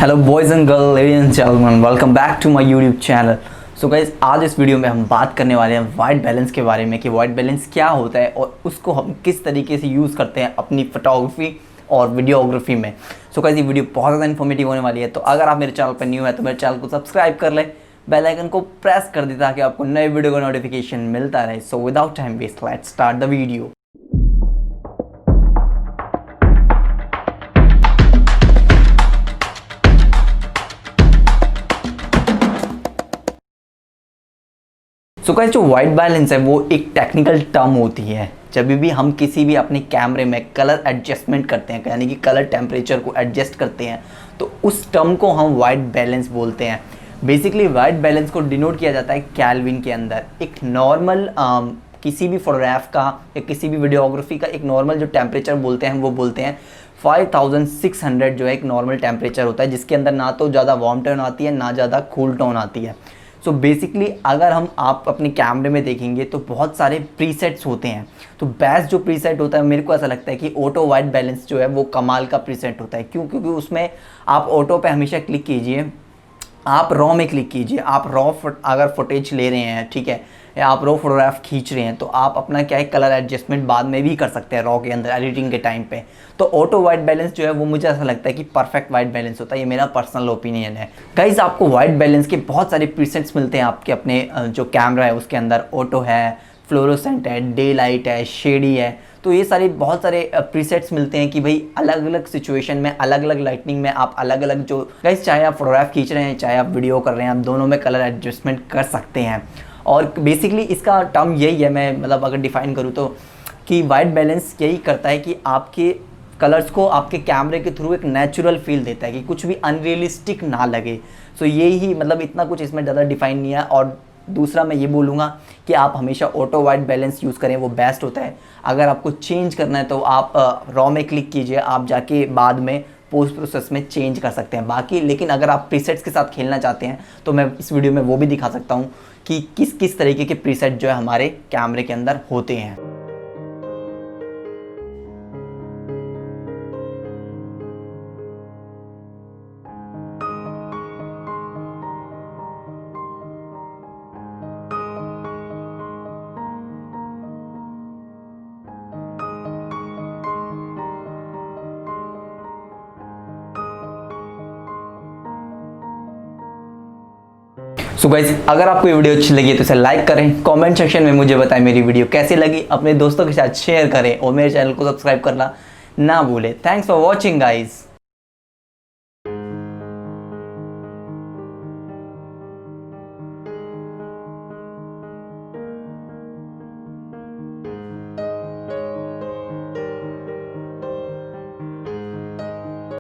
Hello boys and girl, ladies and gentleman, welcome back to my YouTube channel. So guys, आज इस video में हम बात करने वाले हैं वाइट बैलेंस के बारे में कि वाइट बैलेंस क्या होता है और उसको हम किस तरीके से यूज़ करते हैं अपनी फोटोग्राफी और वीडियोग्राफी में। सो गाइस, ये वीडियो बहुत ज़्यादा इन्फॉर्मेटिव होने वाली है, तो अगर आप मेरे चैनल पर न्यू है तो मेरे चैनल को सब्सक्राइब कर लें, बेल आइकन को प्रेस कर दें ताकि आपको नए वीडियो का नोटिफिकेशन मिलता रहे। So without time waste, let's start the video. So guys, जो वाइट बैलेंस है वो एक टेक्निकल टर्म होती है। जब भी हम किसी भी अपने कैमरे में कलर एडजस्टमेंट करते हैं, यानी कि कलर टेम्परेचर को एडजस्ट करते हैं, तो उस टर्म को हम वाइट बैलेंस बोलते हैं। बेसिकली वाइट बैलेंस को डिनोट किया जाता है केल्विन के अंदर। एक नॉर्मल किसी भी फोटोग्राफ का या किसी भी वीडियोग्राफी का एक नॉर्मल जो टेम्परेचर बोलते हैं वो बोलते हैं 5600 जो है एक नॉर्मल टेम्परेचर होता है, जिसके अंदर ना तो ज़्यादा वार्म टोन आती है ना ज़्यादा कूल टोन आती है। सो बेसिकली अगर आप अपने कैमरे में देखेंगे तो बहुत सारे प्रीसेट्स होते हैं। तो बेस्ट जो प्रीसेट होता है, मेरे को ऐसा लगता है कि ऑटो वाइट बैलेंस जो है वो कमाल का प्रीसेट होता है। क्यों? क्योंकि उसमें आप ऑटो पे हमेशा क्लिक कीजिए, आप रॉ में क्लिक कीजिए। आप रॉ अगर फुटेज ले रहे हैं, ठीक है, या आप रॉ फोटोग्राफ खींच रहे हैं, तो आप अपना क्या है कलर एडजस्टमेंट बाद में भी कर सकते हैं रॉ के अंदर एडिटिंग के टाइम पे। तो ऑटो वाइट बैलेंस जो है वो मुझे ऐसा लगता है कि परफेक्ट वाइट बैलेंस होता है। ये मेरा पर्सनल ओपिनियन है। गाइस, आपको वाइट बैलेंस के बहुत सारे प्रीसेट्स मिलते हैं आपके अपने जो कैमरा है उसके अंदर। ऑटो है, फ्लोरोसेंट है, डे लाइट है, शेडी है। तो ये सारे बहुत सारे प्रीसेट्स मिलते हैं कि भाई अलग अलग सिचुएशन में, अलग अलग लाइटनिंग में आप अलग अलग जो गाइस, चाहे आप फोटोग्राफ खींच रहे हैं चाहे आप वीडियो कर रहे हैं, आप दोनों में कलर एडजस्टमेंट कर सकते हैं। और बेसिकली इसका टर्म यही है, मैं मतलब अगर डिफाइन करूँ तो, कि वाइट बैलेंस यही करता है कि आपके कलर्स को आपके कैमरे के थ्रू एक नेचुरल फील देता है, कि कुछ भी अनरियलिस्टिक ना लगे। सो यही मतलब इतना कुछ इसमें ज़्यादा डिफाइन नहीं है। और दूसरा मैं ये बोलूँगा कि आप हमेशा ऑटो वाइट बैलेंस यूज़ करें, वो बेस्ट होता है। अगर आपको चेंज करना है तो आप रॉ में क्लिक कीजिए, आप जाके बाद में पोस्ट प्रोसेस में चेंज कर सकते हैं बाकी। लेकिन अगर आप प्रीसेट्स के साथ खेलना चाहते हैं तो मैं इस वीडियो में वो भी दिखा सकता हूँ कि किस किस तरीके के प्रीसेट जो है हमारे कैमरे के अंदर होते हैं। सो गाइस, अगर आपको ये वीडियो अच्छी लगी है तो इसे लाइक करें, कमेंट सेक्शन में मुझे बताएं मेरी वीडियो कैसी लगी, अपने दोस्तों के साथ शेयर करें और मेरे चैनल को सब्सक्राइब करना ना भूलें। Thanks for watching guys.